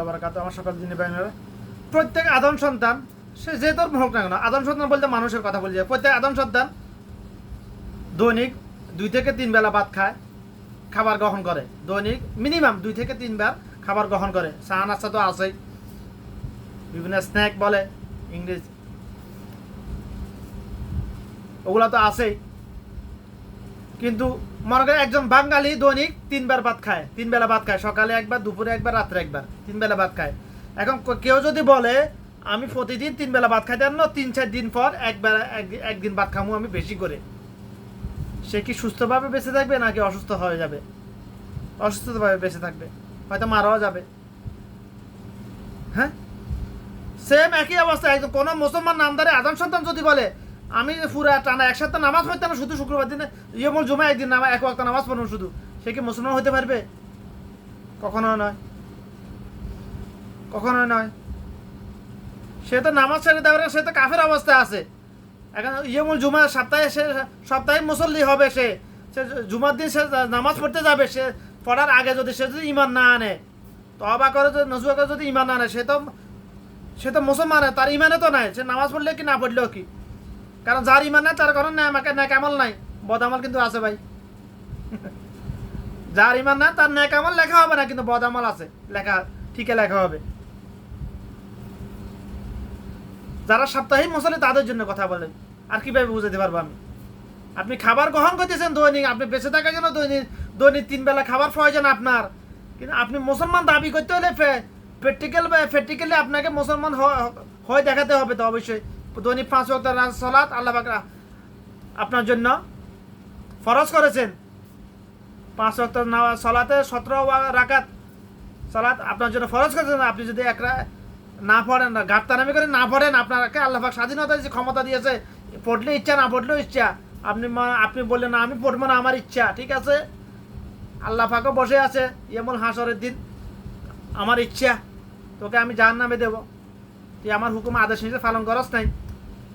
আমার সকল দিনে বাইনারা প্রত্যেক আদম সন্তান সে যে তোর হোক না কেন, আদম সন্তান বলতে মানুষের কথা বলছে। প্রত্যেক আদম সন্তান দৈনিক 2 থেকে 3 বেলা ভাত খায়, খাবার গ্রহণ করে। দৈনিক মিনিমাম 2 থেকে 3 বার খাবার গ্রহণ করে। চা নাস্তা তো আছেই, বিভিন্ন স্ন্যাক বলে ইংরেজ, ওগুলা তো আছেই। কিন্তু মনে করে একজন বাঙালি দৈনিক 3 বার ভাত খায়, 3 বেলা ভাত খায়, সকালে একবার, দুপুরে একবার, রাত্রে একবার, 3 বেলা ভাত খায়। এখন কেউ যদি বলে আমি প্রতিদিন 3 বেলা ভাত খাইতে না, 3-4 দিন পর একদিন ভাত খামু আমি বেশি করে, সে কি সুস্থভাবে বেঁচে থাকবে নাকি অসুস্থ হয়ে যাবে? অসুস্থভাবে বেঁচে থাকবে, হয়তো মারাও যাবে। হ্যাঁ, সেম একই অবস্থা। একদম কোনো মুসলমান নামদারে আদম সন্তান যদি বলে আমি পুরা টানা এক সপ্তাহ নামাজ পড়তে না, শুধু শুক্রবার দিনে ইয়মুল জুমা একদিন এক ওয়াক্ত নামাজ পড়ুন শুধু, সে কি মুসলমান হতে পারবে? কখনো নয়, কখনো নয়। সে তো নামাজ ছেড়ে দেওয়ার, সে তো কাফের অবস্থায় আছে। এখন ইয়মুল জুমা সপ্তাহে মুসল্লি হবে, সে জুমার দিন সে নামাজ পড়তে যাবে, সে পড়ার আগে যদি সে যদি ইমান না আনে, তওবা করে নজুয়া করে যদি ইমান না আনে, সে তো মুসলমান, তার ইমানে তো নাই, সে নামাজ পড়লে কি না পড়লেও কি। কারণ যার ইমান নাই তার কারণ ন্যাক আমল নাই, বদ আমল কিন্তু আছে ভাই। যার ইমান নাই তার ন্যাক আমল লেখা হবে না, কিন্তু বদ আমল আছে, লেখা ঠিকই লেখা হবে। যারা সাপ্তাহিক মুসল্লি তাদের জন্য কথা বলেন, আর কিভাবে বুঝাতে পারবো আমি? আপনি খাবার গ্রহণ করতেছেন দৈনিক, আপনি বেঁচে থাকার জন্য দৈনিক 3 বেলা খাবার প্রয়োজন আপনার, কিন্তু আপনি মুসলমান দাবি করতে হলে প্র্যাকটিক্যালি আপনাকে মুসলমান হয়ে দেখাতে হবে। তো অবশ্যই দৈনিক 5 ওয়াক্ত সালাত আল্লাহ পাক আপনার জন্য ফরজ করেছেন। 5 ওয়াক্ত সালাতে 17 রাকাত সালাত আপনার জন্য ফরজ করেছেন। আপনি যদি না পড়েন, ঘাটতারামি করে না পড়েন, আপনাকে আল্লাহ পাক স্বাধীনতা দিয়েছে, ক্ষমতা দিয়েছে, পড়লে ইচ্ছা না পড়লেও ইচ্ছা। আপনি বললেন না আমি পড়বো না, আমার ইচ্ছা, ঠিক আছে, আল্লাহ পাকও বসে আছে এমন হাসরের দিন, আমার ইচ্ছা তোকে আমি জাহান্নামে দেব, তুই আমার হুকুম আদেশ নিতে পালন করস নাই।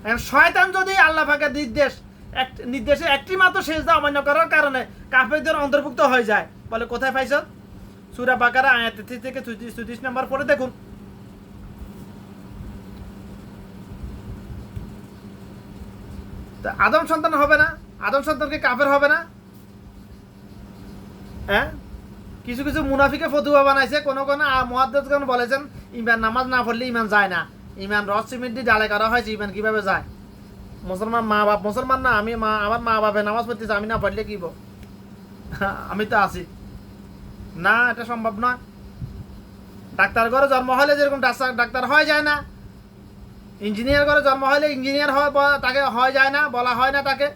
এখন শয়তান যদি আল্লাহ পাকের নির্দেশে একটি মাত্র সেজদা অমান্য করার কারণে কাফেরদের অন্তর্ভুক্ত হয়ে যায়, বলে কোথায় পাইছ? সূরা বাকারা আয়াত 33 থেকে 34 নম্বর পড়ে দেখুন। আদম সন্তান হবে না? আদম সন্তানকে কাফের হবে না? হ্যাঁ, কিছু কিছু মুনাফিকে ফতুয়া বানাইছে, কোন মুহাদ্দিসগণ বলেছেন ইমান নামাজ না পড়লে ইমান যায় না। ইমান রস সিমেন্ট দিয়ে ডালে করা হয়েছে, ইমান কিভাবে যায়? মুসলমান মা বাপ মুসলমান না, আমার মা বাপে নামাজ পড়তেছে, আমি না পড়লে কি আমি তো আছি না, এটা সম্ভব নয়। ডাক্তার ঘরে জন্ম হলে যেরকম ডাক্তার হয়ে যায় না, ইঞ্জিনিয়ার ঘরে জন্ম হলে ইঞ্জিনিয়ার তাকে হয়ে যায় না, বলা হয় না তাকে।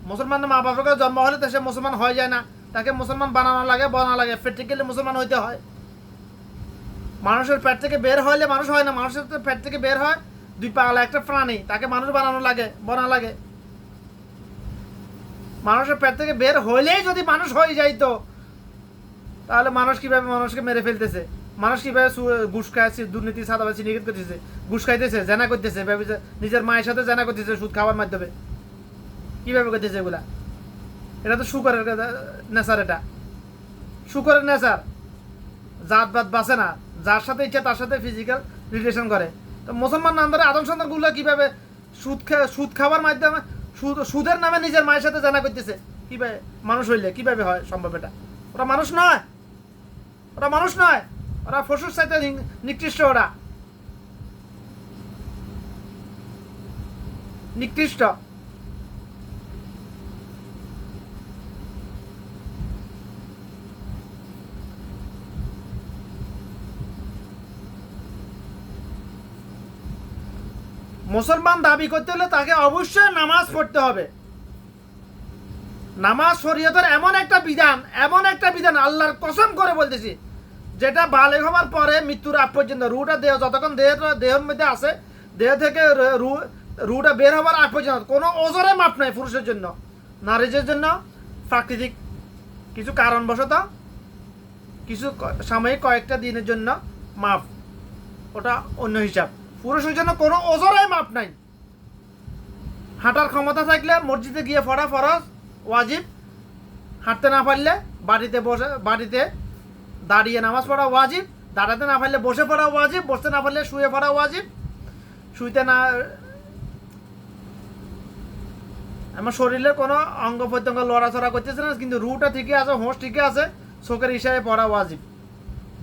মুসলমান মা বাপের ঘরে জন্ম হলে তো সে মুসলমান হয়ে যায় না, তাকে মুসলমান বানানো লাগে, প্র্যাকটিক্যালি মুসলমান হইতে হয়। মানুষের পেট থেকে বের হইলে মানুষ হয় না, মানুষের পেট থেকে বের হয় 2 পাগলা একটা প্রাণী, তাকে মানুষ বানানো লাগে। মানুষের পেট থেকে বের হইলেই যদি মানুষ হয়ে যাইতো, তাহলে মানুষ কিভাবে মানুষকে মেরে ফেলতেছে? মানুষ কিভাবে ঘুষ খাইছে, দুর্নীতি, সাদাবাজি, সিন্ডিকেট করতেছে, ঘুষ খাইতেছে, জেনা করতেছে, নিজের মায়ের সাথে জেনা করতেছে সুদ খাওয়ার মাধ্যমে, কিভাবে করতেছে এগুলা? এটা তো শুকরের নেচার, এটা শুকরের নেচার। জাত বাত বাঁচে না, যার সাথে ইচ্ছা তার সাথে ফিজিক্যাল রিলেশন করে। তো মুসলমান নাম ধরে আদম সন্তানগুলো কিভাবে সুদ খাওয়ার মাধ্যমে, সুদের নামে নিজের মায়ের সাথে জানা করতেছে? কিভাবে মানুষ হইলে কিভাবে হয় সম্ভব? এটা ওরা মানুষ নয়, ওরা পশুর সাথে নিকৃষ্ট, ওরা নিকৃষ্ট। মুসলমান দাবি করতে হলে তাকে অবশ্যই নামাজ পড়তে হবে। নামাজ শরীয়তের এমন একটা বিধান আল্লাহর কসম করে বলতেছি, যেটা বালেগ হওয়ার পরে মৃত্যুর আগ পর্যন্ত, রুটা দেহ যতক্ষণ দেহের মধ্যে আছে, দেহ থেকে রুটা বের হওয়ার আগ পর্যন্ত কোনো ওজরে মাপ নাই। পুরুষের জন্য, নারীদের জন্য প্রাকৃতিক কিছু কারণবশত, কিছু সাময়িক কয়েকটা দিনের জন্য মাপ, ওটা অন্য হিসাব। পুরুষের জন্য কোনো ওজরে মাপ নাই। হাঁটার ক্ষমতা থাকলে মসজিদে গিয়ে পড়া ফরজ, ওয়াজিব। হাঁটতে না পারলে বাড়িতে দাঁড়িয়ে নামাজ পড়া ওয়াজিব। দাঁড়াতে না পারলে বসে পড়া ওয়াজিব, বসতে না পারলে শুয়ে পড়া ওয়াজিব। শুইতে না, আমার শরীরের কোনো অঙ্গ প্রত্যঙ্গ লড়াচড়া করতেছে না, কিন্তু রুটা ঠিকই আছে, হোঁশ ঠিকই আছে, চোখের ইশারায় পড়া ওয়াজিব,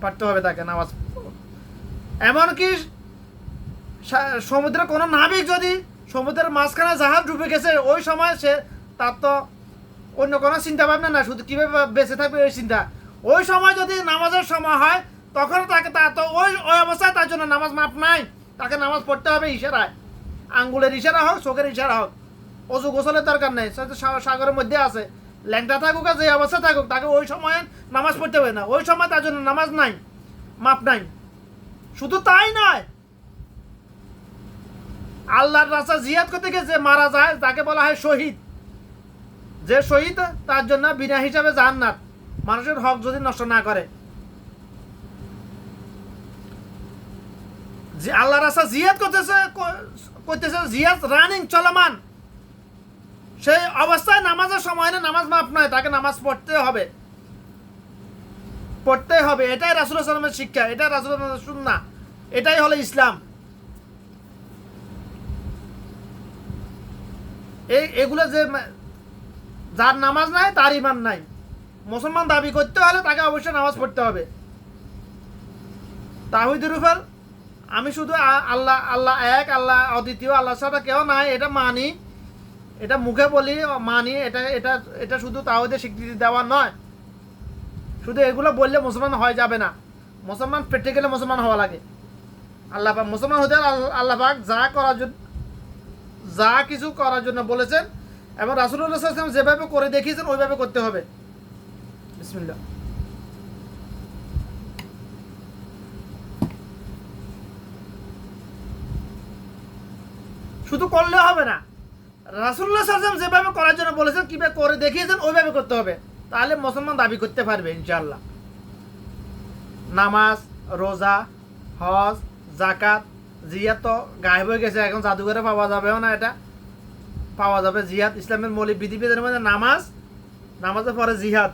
পারতে হবে তাকে নামাজ। এমনকি সমুদ্রের কোনো নাবিক যদি সমুদ্রের মাঝখানে জাহাজ ডুবে গেছে, ওই সময় সে তার তো অন্য কোনো চিন্তা ভাবনা না, শুধু কীভাবে বেঁচে থাকবে ওই চিন্তা। ওই সময় যদি নামাজের সময় হয়, তখন তাকে তার তো ওই ওই অবস্থায় তার জন্য নামাজ মাপ নাই, তাকে নামাজ পড়তে হবে ইশারায়, আঙ্গুলের ইশারা হোক, চোখের ইশারা হোক। অজু গোসলের দরকার নেই, সাগরের মধ্যে আছে, ল্যাংটা থাকুক আর যে অবস্থা থাকুক, তাকে ওই সময় নামাজ পড়তে হবে না, ওই সময় তার জন্য নামাজ নাই, মাপ নাই। শুধু তাই নয়, আল্লাহর রাস্তা জিহাদ করতে গিয়ে যে মারা যায় তাকে বলা হয় শহীদ। যে শহীদ তার জন্য বিনা হিসাবে জান্নাত, মানুষের হক যদি নষ্ট না করে। যে আল্লাহর রাস্তা জিহাদ করতেছে, জিহাদ রানিং, চলমান, সেই অবস্থায় নামাজের সময় না, নামাজ মাপ নয়, তাকে নামাজ পড়তে হবে, পড়তে হবে। এটাই রাসূলুল্লাহ সাল্লাল্লাহু আলাইহি ওয়াসাল্লামের শিক্ষা, এটাই রাসূলুল্লাহ সুন্নাহ, এটাই হলো ইসলাম। এগুলো যে যার নামাজ নাই তার ইমান নাই। মুসলমান দাবি করতে হলে তাকে অবশ্যই নামাজ পড়তে হবে। তাওহীদের উপর আমি শুধু আল্লাহ আল্লাহ এক, আল্লাহ অদ্বিতীয়, আল্লাহ ছাড়া কেউ নাই, এটা মানি, এটা মুখে বলি মানি, এটা এটা এটা শুধু তাওহীদের স্বীকৃতি দেওয়া নয়। শুধু এগুলো বললে মুসলমান হয়ে যাবে না, মুসলমান পেটে গেলে মুসলমান হওয়া লাগে। আল্লাহ পাক মুসলমান হতে আল্লাহ পাক যা কিছু করার জন্য বলেছেন এবং রাসূলুল্লাহ সাল্লাল্লাহু আলাইহি ওয়াসাল্লাম যেভাবে করে দেখিয়েছেন ওইভাবে করতে হবে। বিসমিল্লাহ। শুধু করলে হবে না, রাসূলুল্লাহ সাল্লাল্লাহু আলাইহি ওয়াসাল্লাম যেভাবে করার জন্য বলেছেন, কিভাবে করে দেখিয়েছেন ওইভাবে করতে হবে, তাহলে মুসলমান দাবি করতে পারবে ইনশাআল্লাহ। নামাজ, রোজা, হজ, যাকাত, জিহাদ তো গায়েব হয়ে গেছে, এখন জাদুঘরে পাওয়া যাবেও না, এটা পাওয়া যাবে। জিহাদ ইসলামের মৌলিক বিধিবিধানের মধ্যে নামাজ, নামাজের পরে জিহাদ,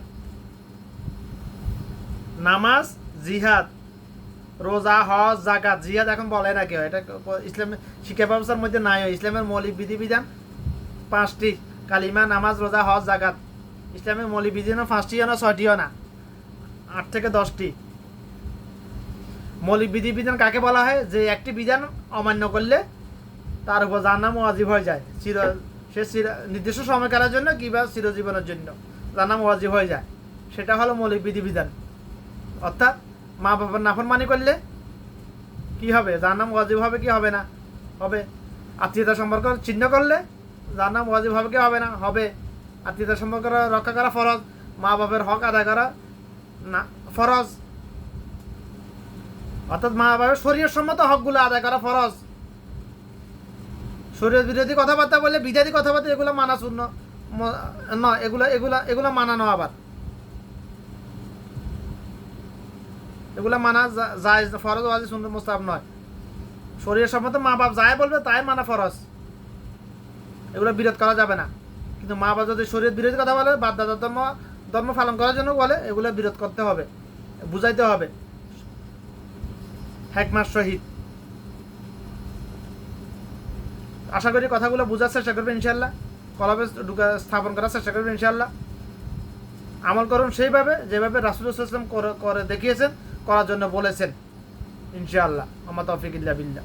নামাজ, জিহাদ, রোজা, হজ, যাকাত। জিহাদ এখন বলে না কেউ, এটা ইসলামের শিক্ষা ব্যবস্থার মধ্যে নাই। ইসলামের মৌলিক বিধিবিধান 5টি, কালিমা, নামাজ, রোজা, হজ, যাকাত। ইসলামের মৌলিক বিধিবিধান 5টিও না 6টিও না, 8 থেকে 10টি। মৌলিক বিধিবিধান কাকে বলা হয়? যে একটি বিধান অমান্য করলে তার উপর জাহান্নাম ওয়াজিব হয়ে যায়, সে নির্দিষ্ট সময়কালের জন্য কিংবা চিরজীবনের জন্য জাহান্নাম ওয়াজিব হয়ে যায়, সেটা হলো মৌলিক বিধিবিধান। অর্থাৎ মা বাবার নাফরমানি করলে কি হবে? জাহান্নাম ওয়াজিব হবে কি হবে না? হবে। আত্মীয়তা সম্পর্ক ছিন্ন করলে জাহান্নাম ওয়াজিব হবে কি হবে না? হবে। আত্মীয়তা সম্পর্ক রক্ষা করা ফরজ, মা বাবার হক আদায় করা না ফরজ, অর্থাৎ মা বাবার শরীয়ত সম্মত হকগুলো আদায় করা ফরজ। শরীয়ত বিরোধী কথাবার্তা বললে, বিদাতি কথাবার্তা, এগুলো মানা শূন্য নয়, এগুলো মানানো, আবার এগুলো মানা জায়েজ, ফরজ ওয়াজিব সুন্নাত মুস্তাহাব নয়। শরীয়ত সম্মত মা বাপ যাই বলবে তাই মানা ফরজ, এগুলো বিরোধ করা যাবে না। কিন্তু মা বাপ যদি শরীয়ত বিরোধী কথা বলে, বাপ দাদার ধর্ম পালন করার জন্য বলে, এগুলো বিরোধ করতে হবে, বুঝাইতে হবে হিকমার সহিত। আশা করি কথাগুলো বোঝার চেষ্টা করবেন ইনশাআল্লাহ, কলবে স্থাপন করার চেষ্টা করবেন ইনশাআল্লাহ। আমল করুন সেইভাবে যেভাবে রাসূলুল্লাহ সাল্লাল্লাহু আলাইহি ওয়াসাল্লাম করে দেখিয়েছেন, করার জন্য বলেছেন ইনশাআল্লাহ। আমার তৌফিক ইল্লা বিল্লাহ।